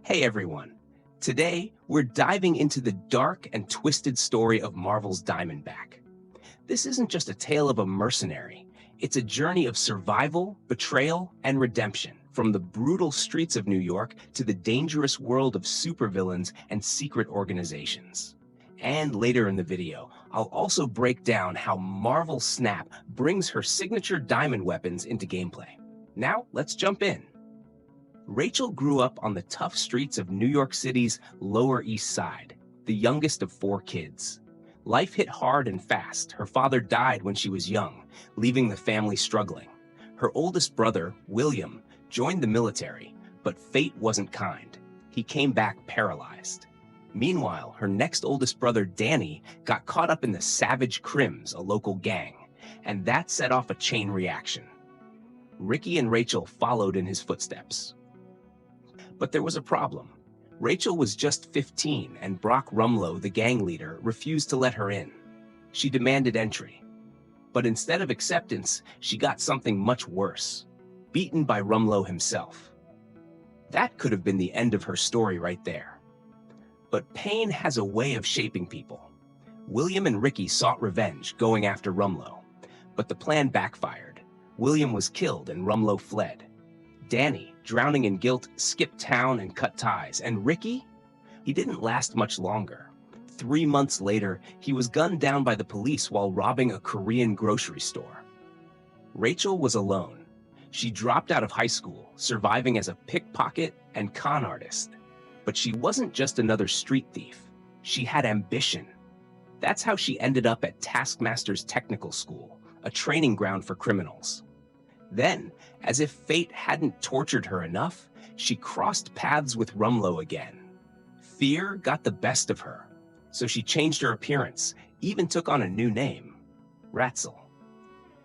Hey everyone! Today, we're diving into the dark and twisted story of Marvel's Diamondback. This isn't just a tale of a mercenary, it's a journey of survival, betrayal, and redemption, from the brutal streets of New York to the dangerous world of supervillains and secret organizations. And later in the video, I'll also break down how Marvel Snap brings her signature diamond weapons into gameplay. Now, let's jump in. Rachel grew up on the tough streets of New York City's Lower East Side, the youngest of 4 kids. Life hit hard and fast. Her father died when she was young, leaving the family struggling. Her oldest brother, William, joined the military, but fate wasn't kind. He came back paralyzed. Meanwhile, her next oldest brother, Danny, got caught up in the Savage Crims, a local gang, and that set off a chain reaction. Ricky and Rachel followed in his footsteps. But there was a problem. Rachel was just 15, and Brock Rumlow, the gang leader, refused to let her in. She demanded entry. But instead of acceptance, she got something much worse: beaten by Rumlow himself. That could have been the end of her story right there. But pain has a way of shaping people. William and Ricky sought revenge, going after Rumlow. But the plan backfired. William was killed and Rumlow fled. Danny, drowning in guilt, skipped town and cut ties. And Ricky? He didn't last much longer. 3 months later, he was gunned down by the police while robbing a Korean grocery store. Rachel was alone. She dropped out of high school, surviving as a pickpocket and con artist. But she wasn't just another street thief. She had ambition. That's how she ended up at Taskmaster's Technical School, a training ground for criminals. Then, as if fate hadn't tortured her enough, she crossed paths with Rumlow again. Fear got the best of her, so she changed her appearance, even took on a new name, Ratzel.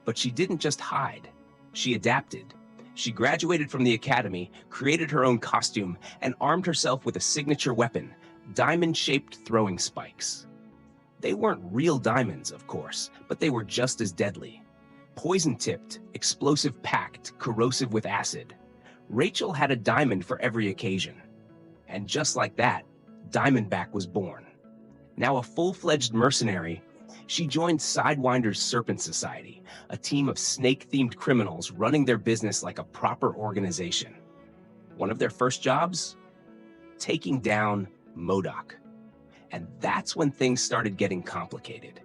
But she didn't just hide, she adapted. She graduated from the academy, created her own costume, and armed herself with a signature weapon, diamond-shaped throwing spikes. They weren't real diamonds, of course, but they were just as deadly. Poison-tipped, explosive-packed, corrosive with acid. Rachel had a diamond for every occasion. And just like that, Diamondback was born. Now a full-fledged mercenary, she joined Sidewinder's Serpent Society, a team of snake-themed criminals running their business like a proper organization. One of their first jobs? Taking down MODOK. And that's when things started getting complicated.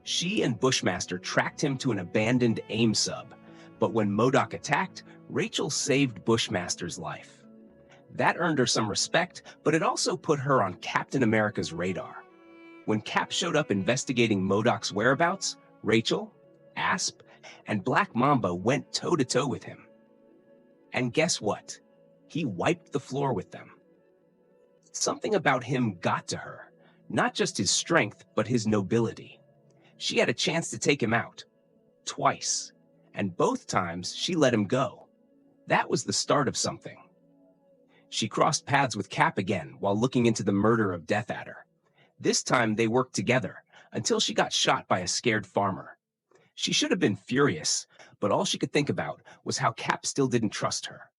She and Bushmaster tracked him to an abandoned AIM sub, but when MODOK attacked, Rachel saved Bushmaster's life. That earned her some respect, but it also put her on Captain America's radar. When Cap showed up investigating MODOK's whereabouts, Rachel, Asp, and Black Mamba went toe-to-toe with him. And guess what? He wiped the floor with them. Something about him got to her, not just his strength, but his nobility. She had a chance to take him out, twice, and both times she let him go. That was the start of something. She crossed paths with Cap again while looking into the murder of Death Adder. This time they worked together until she got shot by a scared farmer. She should have been furious, but all she could think about was how Cap still didn't trust her.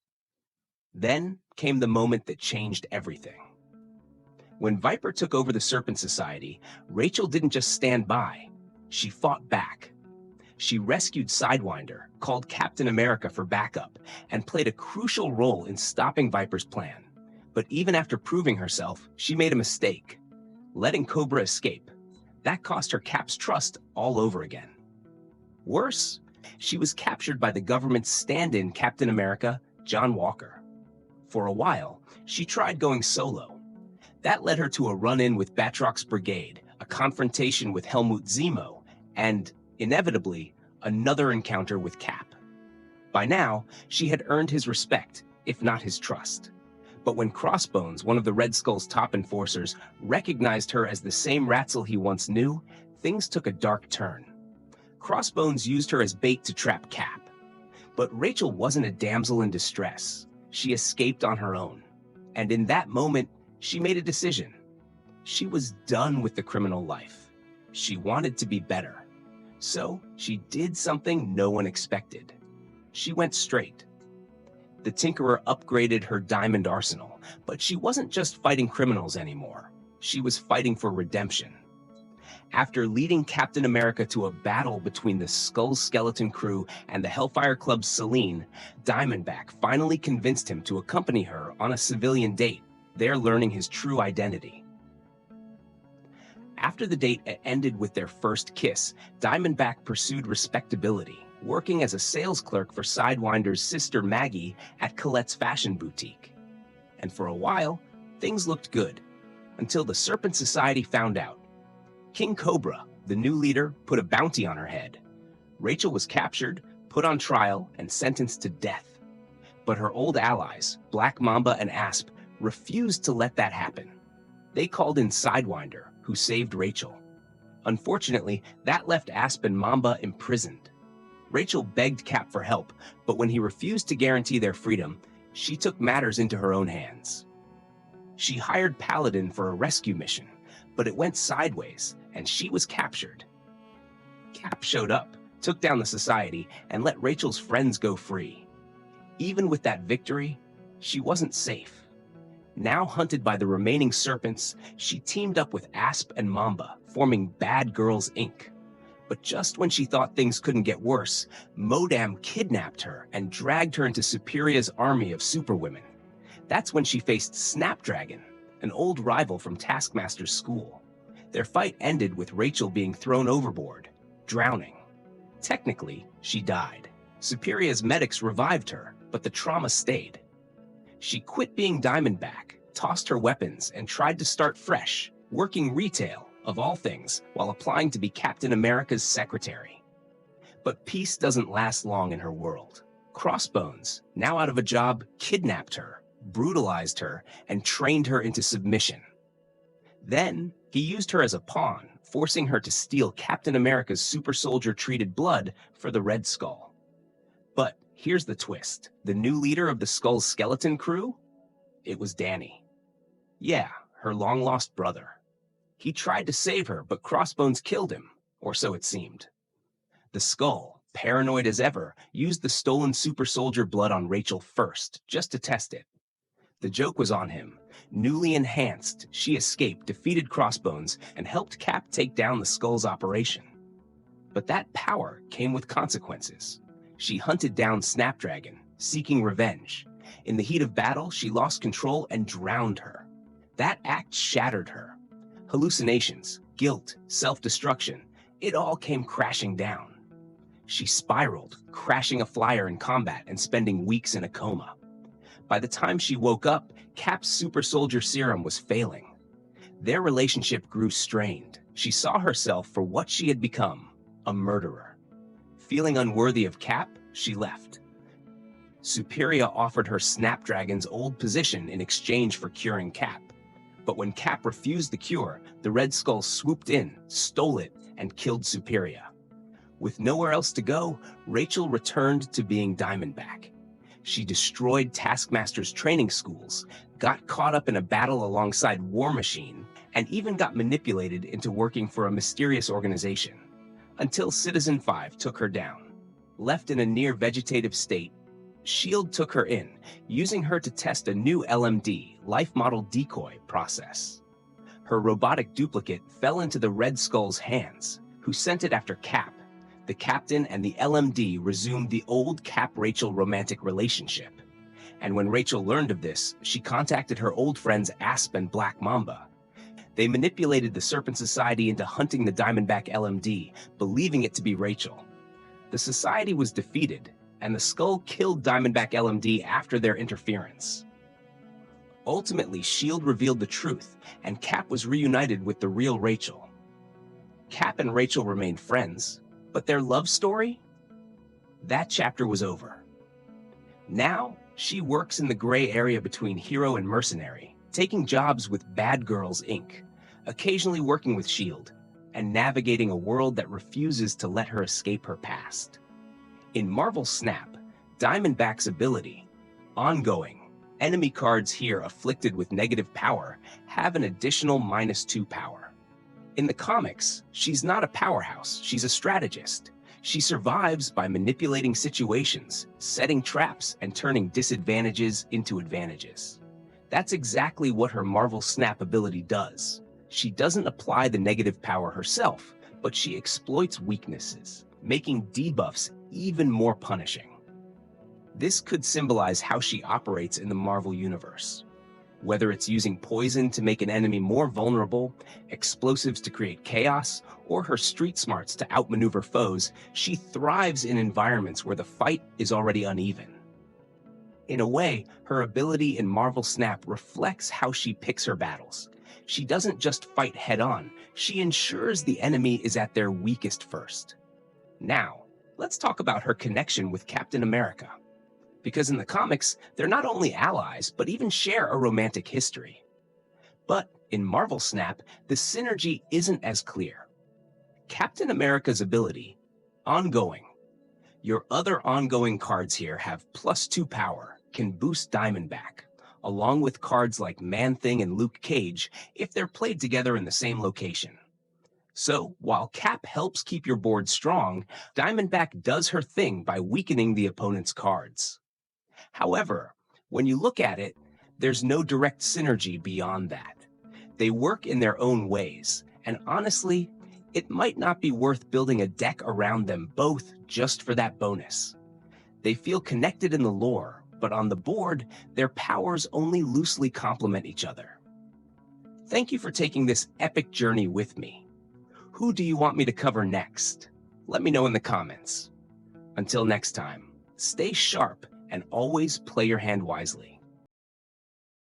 Then came the moment that changed everything. When Viper took over the Serpent Society, Rachel didn't just stand by. She fought back. She rescued Sidewinder, called Captain America for backup, and played a crucial role in stopping Viper's plan. But even after proving herself, she made a mistake. Letting Cobra escape. That cost her Cap's trust all over again. Worse, she was captured by the government's stand-in Captain America, John Walker. For a while, she tried going solo. That led her to a run-in with Batroc's brigade, a confrontation with Helmut Zemo, and, inevitably, another encounter with Cap. By now, she had earned his respect, if not his trust. But when Crossbones, one of the Red Skull's top enforcers, recognized her as the same Ratzel he once knew, things took a dark turn. Crossbones used her as bait to trap Cap. But Rachel wasn't a damsel in distress. She escaped on her own. And in that moment, she made a decision. She was done with the criminal life. She wanted to be better. So she did something no one expected. She went straight. the Tinkerer upgraded her diamond arsenal, but she wasn't just fighting criminals anymore. She was fighting for redemption. After leading Captain America to a battle between the Skull Skeleton crew and the Hellfire Club's Selene, Diamondback finally convinced him to accompany her on a civilian date, there learning his true identity. After the date ended with their first kiss, Diamondback pursued respectability, working as a sales clerk for Sidewinder's sister Maggie at Colette's fashion boutique. And for a while, things looked good, until the Serpent Society found out. King Cobra, the new leader, put a bounty on her head. Rachel was captured, put on trial, and sentenced to death. But her old allies, Black Mamba and Asp, refused to let that happen. They called in Sidewinder, who saved Rachel. Unfortunately, that left Asp and Mamba imprisoned. Rachel begged Cap for help, but when he refused to guarantee their freedom, she took matters into her own hands. She hired Paladin for a rescue mission, but it went sideways, and she was captured. Cap showed up, took down the society, and let Rachel's friends go free. Even with that victory, she wasn't safe. Now hunted by the remaining serpents, she teamed up with Asp and Mamba, forming Bad Girls Inc. But just when she thought things couldn't get worse, Modam kidnapped her and dragged her into Superia's army of superwomen. That's when she faced Snapdragon, an old rival from Taskmaster's school. Their fight ended with Rachel being thrown overboard, drowning. Technically, she died. Superia's medics revived her, but the trauma stayed. She quit being Diamondback, tossed her weapons, and tried to start fresh, working retail, of all things, while applying to be Captain America's secretary. But peace doesn't last long in her world. Crossbones, now out of a job, kidnapped her, brutalized her, and trained her into submission. Then, he used her as a pawn, forcing her to steal Captain America's super soldier-treated blood for the Red Skull. But here's the twist. The new leader of the Skull Skeleton crew? It was Danny. Yeah, her long-lost brother. He tried to save her, but Crossbones killed him, or so it seemed. The Skull, paranoid as ever, used the stolen super soldier blood on Rachel first, just to test it. The joke was on him. Newly enhanced, she escaped, defeated Crossbones, and helped Cap take down the Skull's operation. But that power came with consequences. She hunted down Snapdragon, seeking revenge. In the heat of battle, she lost control and drowned her. That act shattered her. Hallucinations, guilt, self-destruction, it all came crashing down. She spiraled, crashing a flyer in combat and spending weeks in a coma. By the time she woke up, Cap's super soldier serum was failing. Their relationship grew strained. She saw herself for what she had become, a murderer. Feeling unworthy of Cap, she left. Superia offered her Snapdragon's old position in exchange for curing Cap. But when Cap refused the cure, the Red Skull swooped in, stole it, and killed Superia. With nowhere else to go, Rachel returned to being Diamondback. She destroyed Taskmaster's training schools, got caught up in a battle alongside War Machine, and even got manipulated into working for a mysterious organization. Until Citizen 5 took her down. Left in a near-vegetative state, S.H.I.E.L.D. took her in, using her to test a new LMD, life model decoy, process. Her robotic duplicate fell into the Red Skull's hands, who sent it after Cap. The Captain and the LMD resumed the old Cap-Rachel romantic relationship. And when Rachel learned of this, she contacted her old friends Asp and Black Mamba. They manipulated the Serpent Society into hunting the Diamondback LMD, believing it to be Rachel. The Society was defeated, and the Skull killed Diamondback LMD after their interference. Ultimately, S.H.I.E.L.D. revealed the truth, and Cap was reunited with the real Rachel. Cap and Rachel remained friends, but their love story? That chapter was over. Now, she works in the gray area between hero and mercenary, taking jobs with Bad Girls Inc., occasionally working with S.H.I.E.L.D., and navigating a world that refuses to let her escape her past. In Marvel Snap, Diamondback's ability, ongoing, enemy cards here afflicted with negative power have an additional -2 power. In the comics, she's not a powerhouse, she's a strategist. She survives by manipulating situations, setting traps, and turning disadvantages into advantages. That's exactly what her Marvel Snap ability does. She doesn't apply the negative power herself, but she exploits weaknesses, making debuffs even more punishing. This could symbolize how she operates in the Marvel Universe. Whether it's using poison to make an enemy more vulnerable, explosives to create chaos, or her street smarts to outmaneuver foes, she thrives in environments where the fight is already uneven. In a way, her ability in Marvel Snap reflects how she picks her battles. She doesn't just fight head-on, she ensures the enemy is at their weakest first. Now, let's talk about her connection with Captain America. Because in the comics, they're not only allies, but even share a romantic history. But in Marvel Snap, the synergy isn't as clear. Captain America's ability, Ongoing. Your other ongoing cards here have +2 power, can boost Diamondback, along with cards like Man-Thing and Luke Cage if they're played together in the same location. So, while Cap helps keep your board strong, Diamondback does her thing by weakening the opponent's cards. However, when you look at it, there's no direct synergy beyond that. They work in their own ways, and honestly, it might not be worth building a deck around them both just for that bonus. They feel connected in the lore, but on the board, their powers only loosely complement each other. Thank you for taking this epic journey with me. Who do you want me to cover next? Let me know in the comments. Until next time, stay sharp and always play your hand wisely.